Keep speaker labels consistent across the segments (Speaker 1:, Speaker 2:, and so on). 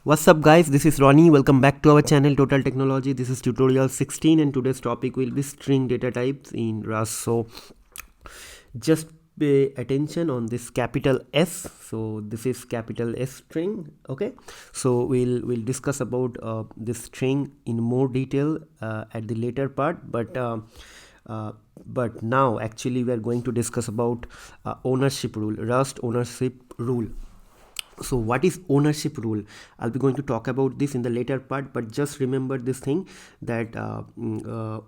Speaker 1: What's up guys, this is Ronnie. Welcome back to our channel Total Technology. This is tutorial 16 and today's topic will be string data types in Rust. So just pay attention on this capital S. So this is capital S string. Okay, so we'll discuss about this string in more detail at the later part, but now actually we are going to discuss about ownership rule, Rust ownership rule. So what is ownership rule? I'll be going to talk about this in the later part, but just remember this thing that to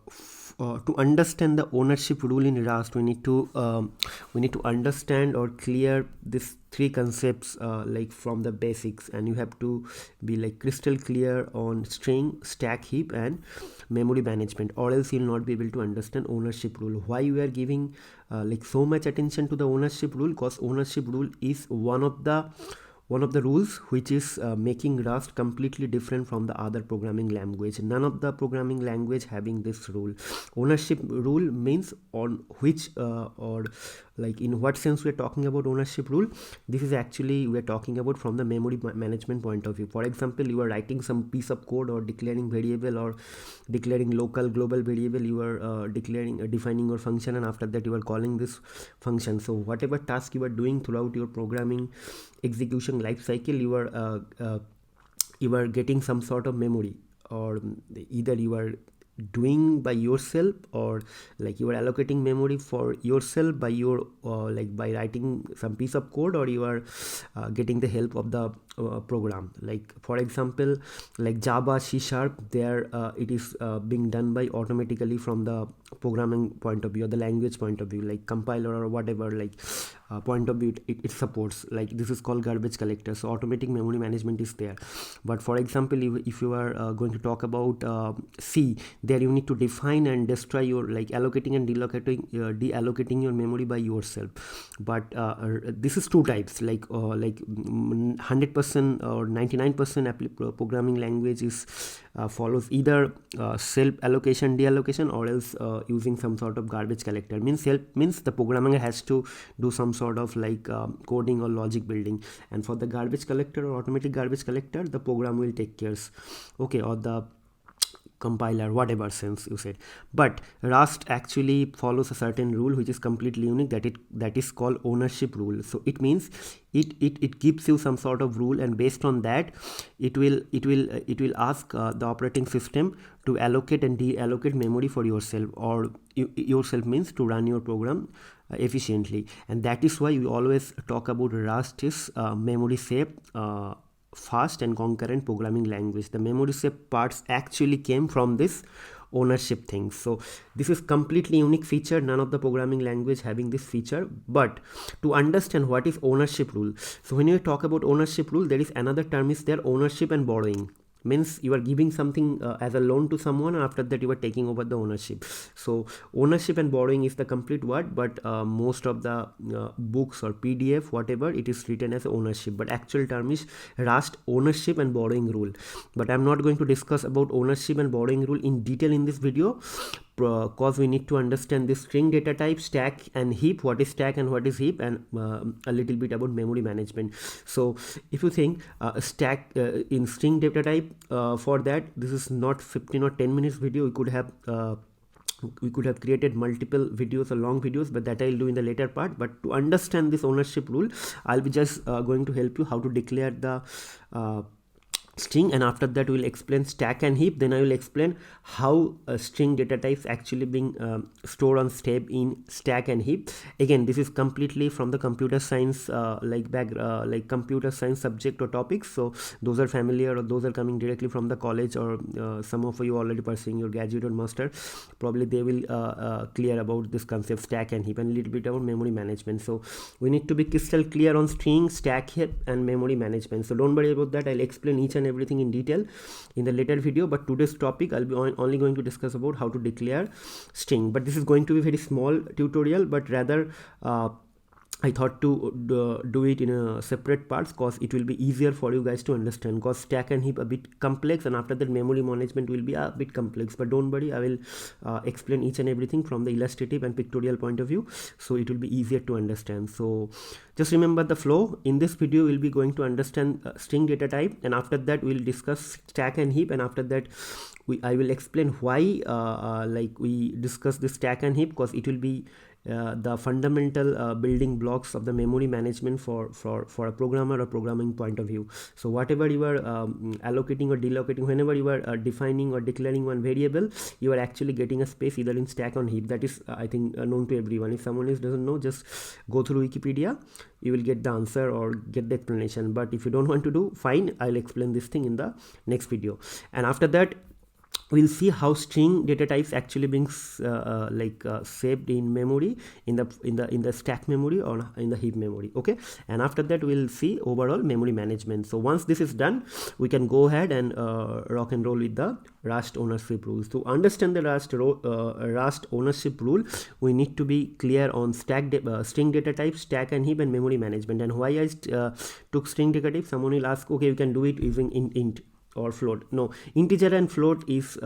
Speaker 1: understand the ownership rule in Rust, we need to understand or clear these three concepts like from the basics, and you have to be like crystal clear on string, stack, heap, and memory management, or else you'll not be able to understand ownership rule. Why we are giving like so much attention to the ownership rule? Because ownership rule is one of the rules which is making Rust completely different from the other programming language. None of the programming language having this rule. Ownership rule means on which or like in what sense we are talking about ownership rule. This is actually we are talking about from the memory management point of view. For example, you are writing some piece of code or declaring variable or declaring local global variable. You are defining your function, and after that you are calling this function. So whatever task you are doing throughout your programming execution life cycle, you are getting some sort of memory, or either you are doing by yourself, or like you are allocating memory for yourself by your like by writing some piece of code, or you are getting the help of the program. Like for example, like Java, C#, there it is being done by automatically from the programming point of view or the language point of view, like compiler or whatever like point of view it supports. Like this is called garbage collector, so automatic memory management is there. But for example, if you are going to talk about C, there you need to define and destroy your like allocating and deallocating your memory by yourself. But this is two types, like 100% or 99% programming language is follows either self allocation deallocation, or else using some sort of garbage collector. Means the programmer has to do some sort of like coding or logic building, and for the garbage collector or automatic garbage collector, the program will take care, okay, or the compiler, whatever sense you said. But Rust actually follows a certain rule which is completely unique, that is called ownership rule. So it means it gives you some sort of rule, and based on that it will ask the operating system to allocate and deallocate memory for yourself, or yourself means to run your program efficiently. And that is why we always talk about Rust is memory safe, fast and concurrent programming language. The memory safe parts actually came from this ownership thing. So this is completely unique feature, none of the programming language having this feature. But to understand what is ownership rule, so when you talk about ownership rule, there is another term is there, ownership and borrowing. Means you are giving something as a loan to someone, and after that you are taking over the ownership. So ownership and borrowing is the complete word, but most of the books or PDF whatever, it is written as ownership, but actual term is Rust ownership and borrowing rule. But I'm not going to discuss about ownership and borrowing rule in detail in this video, because we need to understand this string data type, stack and heap, what is stack and what is heap, and a little bit about memory management. So if you think stack in string data type, for that this is not 15 or 10 minutes video. We could have created multiple videos or long videos, but that I'll do in the later part. But to understand this ownership rule, I'll be just going to help you how to declare the string, and after that we'll explain stack and heap. Then I will explain how string data types actually being stored on step in stack and heap. Again, this is completely from the computer science like computer science subject or topics. So those are familiar, or those are coming directly from the college, or some of you already pursuing your graduate or master, probably they will clear about this concept stack and heap, and a little bit about memory management. So we need to be crystal clear on string, stack, heap, and memory management. So don't worry about that, I'll explain each and everything in detail in the later video. But today's topic, I'll be only going to discuss about how to declare string. But this is going to be very small tutorial, but rather I thought to do it in a separate parts because it will be easier for you guys to understand, because stack and heap a bit complex, and after that memory management will be a bit complex. But don't worry, I will explain each and everything from the illustrative and pictorial point of view, so it will be easier to understand. So just remember the flow. In this video we'll be going to understand string data type, and after that we'll discuss stack and heap, and after that I will explain why like we discuss this stack and heap, because it will be the fundamental building blocks of the memory management for a programmer or programming point of view. So whatever you are allocating or delocating, whenever you are defining or declaring one variable, you are actually getting a space either in stack or heap. That is I think known to everyone. If someone doesn't know, just go through Wikipedia, you will get the answer or get the explanation. But if you don't want to do, fine, I'll explain this thing in the next video. And after that we'll see how string data types actually being saved in memory, in the stack memory or in the heap memory. Okay, and after that we'll see overall memory management. So once this is done, we can go ahead and rock and roll with the Rust ownership rules. To understand the Rust ownership rule, we need to be clear on string data types, stack and heap, and memory management. And why I took string data type, someone will ask, okay, you can do it using int or float. No, integer and float is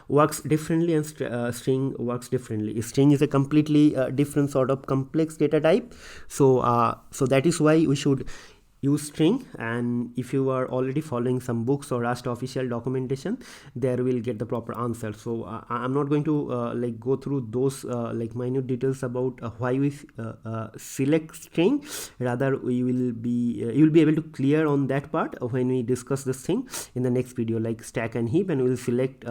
Speaker 1: works differently, and string works differently. String is a completely different sort of complex data type. So so that is why we should use string. And if you are already following some books or Rust official documentation, there will get the proper answer. So I'm not going to like go through those like minute details about why we select string. Rather we will be you will be able to clear on that part when we discuss this thing in the next video, like stack and heap, and we will select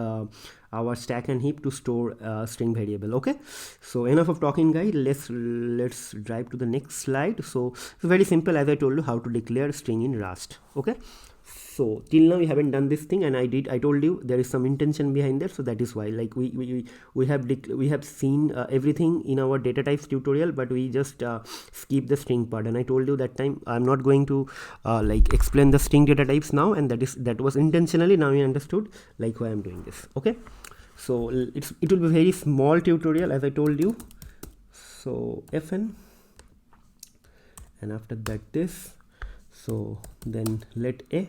Speaker 1: our stack and heap to store string variable. Okay, so enough of talking, guys. Let's drive to the next slide. So it's very simple, as I told you, how to declare string in Rust. Okay, so till now we haven't done this thing, and I told you there is some intention behind that. So that is why, like we have seen everything in our data types tutorial, but we just skip the string part. And I told you that time I'm not going to like explain the string data types now, and that was intentionally. Now you understood like why I'm doing this. Okay, so it will be very small tutorial, as I told you. So fn, and after that this, so then let a,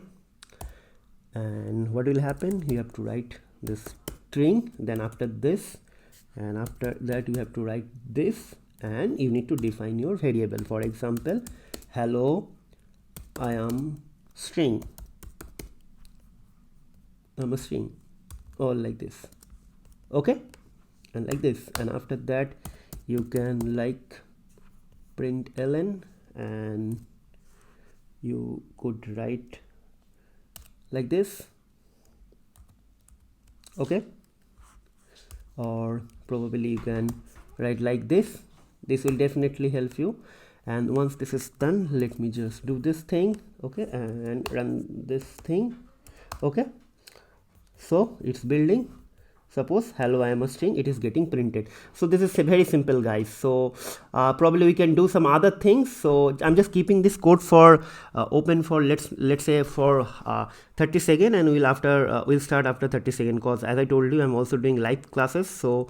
Speaker 1: and what will happen, you have to write this string, then after this, and after that you have to write this, and you need to define your variable. For example, hello, I am string, I'm a string, or like this. Okay, and like this, and after that you can like print ln, and you could write like this. Okay, or probably you can write like this. This will definitely help you. And once this is done, let me just do this thing. Okay, and run this thing. Okay, so it's building. Suppose hello, I am a string, it is getting printed. So this is very simple, guys. So probably we can do some other things. So I'm just keeping this code for open for let's say for 30 seconds, and we'll start after 30 seconds, because as I told you, I'm also doing live classes. So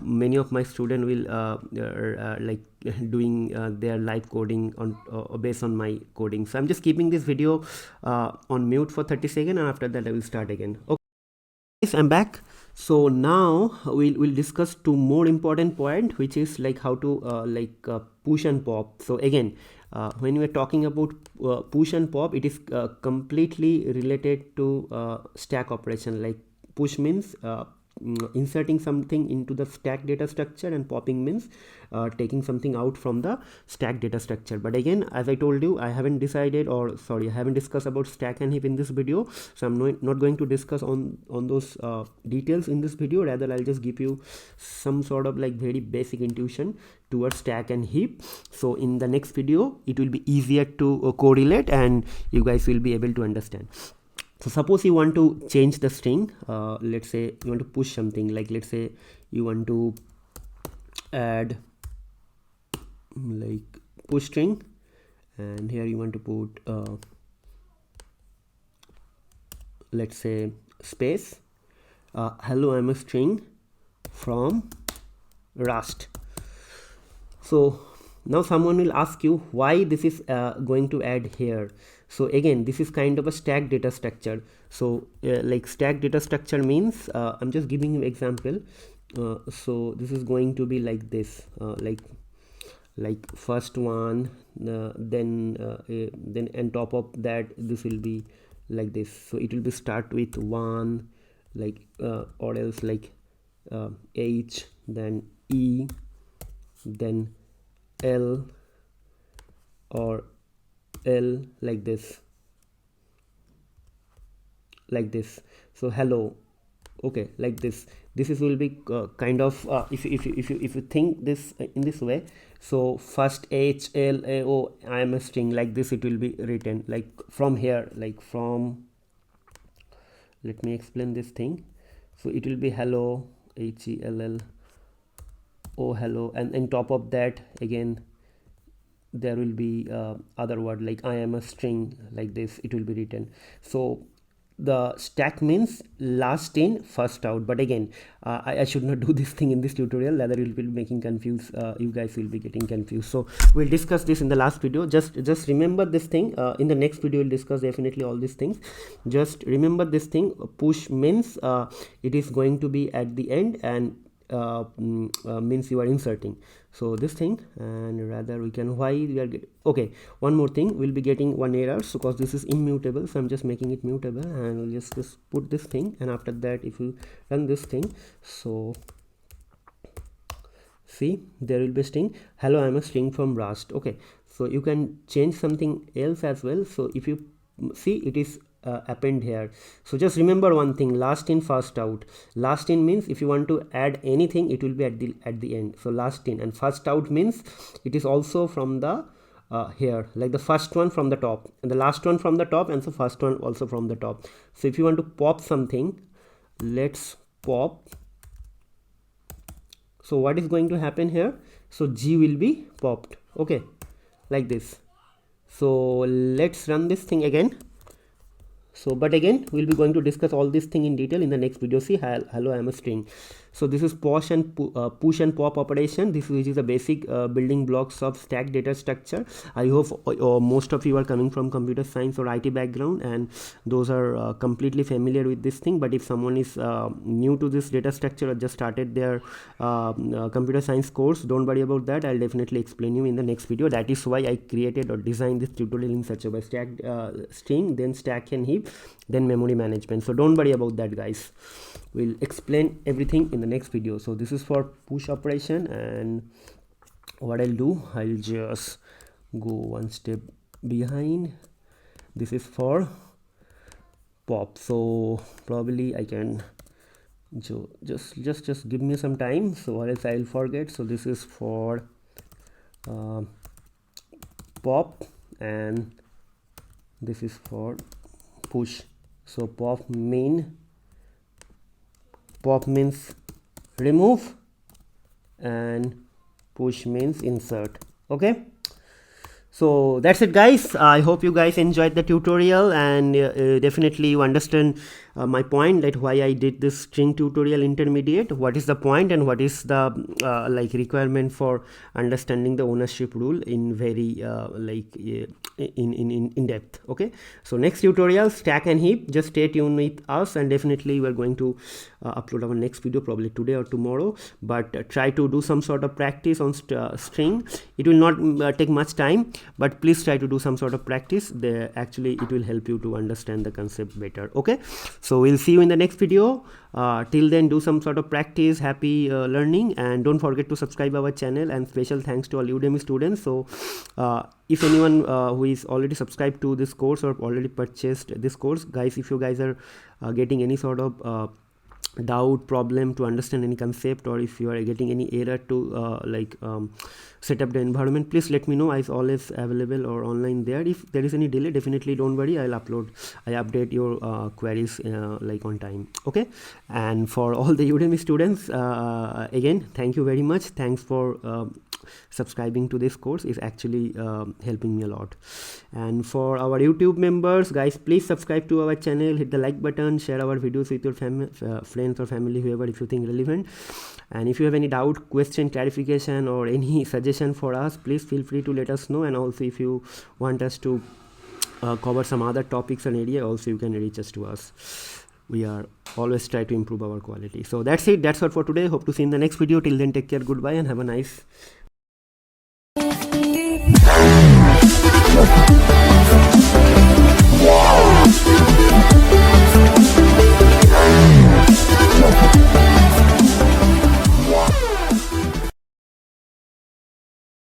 Speaker 1: many of my students will like doing their live coding on based on my coding. So I'm just keeping this video on mute for 30 seconds, and after that I will start again. Okay, I'm back. So now we'll discuss two more important point, which is like how to push and pop. So again, when we are talking about push and pop, it is completely related to stack operation. Like push means inserting something into the stack data structure, and popping means taking something out from the stack data structure. But again, as I told you, I haven't decided, or sorry, I haven't discussed about stack and heap in this video, so I'm not going to discuss on those details in this video. Rather, I'll just give you some sort of like very basic intuition towards stack and heap. So in the next video it will be easier to correlate, and you guys will be able to understand. So suppose you want to change the string. Let's say you want to push something, like let's say you want to add like push string, and here you want to put let's say space hello, I'm a string from Rust. So Now someone will ask you why this is going to add here. So again, this is kind of a stack data structure. So like stack data structure means, I'm just giving you example. So this is going to be like this, like first one, then on top of that this will be like this. So it will be start with 1, like or else like H, then E, then L, or L, like this. So hello, okay, like this. This is will be kind of if you think this in this way. So first H, L, A, O, I am a string, like this it will be written, like from here, like from, let me explain this thing. So it will be hello, H, E, L, L, O, hello, and on top of that again there will be other word like I am a string, like this it will be written. So the stack means last in first out, but again I should not do this thing in this tutorial, rather it will be making confused, you guys will be getting confused. So we'll discuss this in the last video. Just remember this thing. In the next video we'll discuss definitely all these things. Just remember this thing. Push means it is going to be at the end, and means you are inserting. So this thing, and rather we can, why we are okay, one more thing, we'll be getting one error, so because this is immutable, so I'm just making it mutable, and we'll just put this thing, and after that if you run this thing, so see there will be string hello, I'm a string from Rust. Okay, so you can change something else as well. So if you see, it is append here. So just remember one thing, last in first out. Last in means if you want to add anything, it will be at the end. So last in, and first out means it is also from the here, like the first one from the top and the last one from the top, and the first one also from the top. So if you want to pop something, let's pop. So what is going to happen here? So G will be popped, okay, like this. So let's run this thing again. So but again we'll be going to discuss all this thing in detail in the next video. See, hello, I am a string. So this is push and pop operation. This is the basic building blocks of stack data structure. I hope most of you are coming from computer science or IT background, and those are completely familiar with this thing. But if someone is new to this data structure or just started their computer science course, don't worry about that. I'll definitely explain you in the next video. That is why I created or designed this tutorial in such a way: stack string, then stack and heap, then memory management. So don't worry about that, guys. We'll explain everything in the next video. So this is for push operation, and what I'll do, I'll just go one step behind. This is for pop. So probably I can just give me some time, so or else I'll forget. So this is for pop, and this is for push. So pop means remove, and push means insert. Okay, so that's it, guys. I hope you guys enjoyed the tutorial, and definitely you understand my point, that why I did this string tutorial intermediate, what is the point, and what is the like requirement for understanding the ownership rule in very in depth. Okay, so next tutorial, stack and heap. Just stay tuned with us, and definitely we are going to upload our next video probably today or tomorrow. But try to do some sort of practice on string. It will not take much time, but please try to do some sort of practice. Actually it will help you to understand the concept better. Okay, so we'll see you in the next video. Till then, do some sort of practice. Happy learning, and don't forget to subscribe our channel, and special thanks to all Udemy students. So if anyone who is already subscribed to this course or already purchased this course, guys, if you guys are getting any sort of doubt, problem to understand any concept, or if you are getting any error to set up the environment, please let me know. I'm always available or online there. If there is any delay, definitely don't worry, I update your queries like on time. Okay, and for all the Udemy students, again, thank you very much. Thanks for subscribing to this course. Is actually helping me a lot. And for our YouTube members, guys, please subscribe to our channel, hit the like button, share our videos with your friends friends or family, whoever, if you think relevant. And if you have any doubt, question, clarification, or any suggestion for us, please feel free to let us know. And also if you want us to cover some other topics and area, also you can reach us to us. We are always try to improve our quality. So that's it. That's all for today. Hope to see you in the next video. Till then, take care, goodbye, and have a nice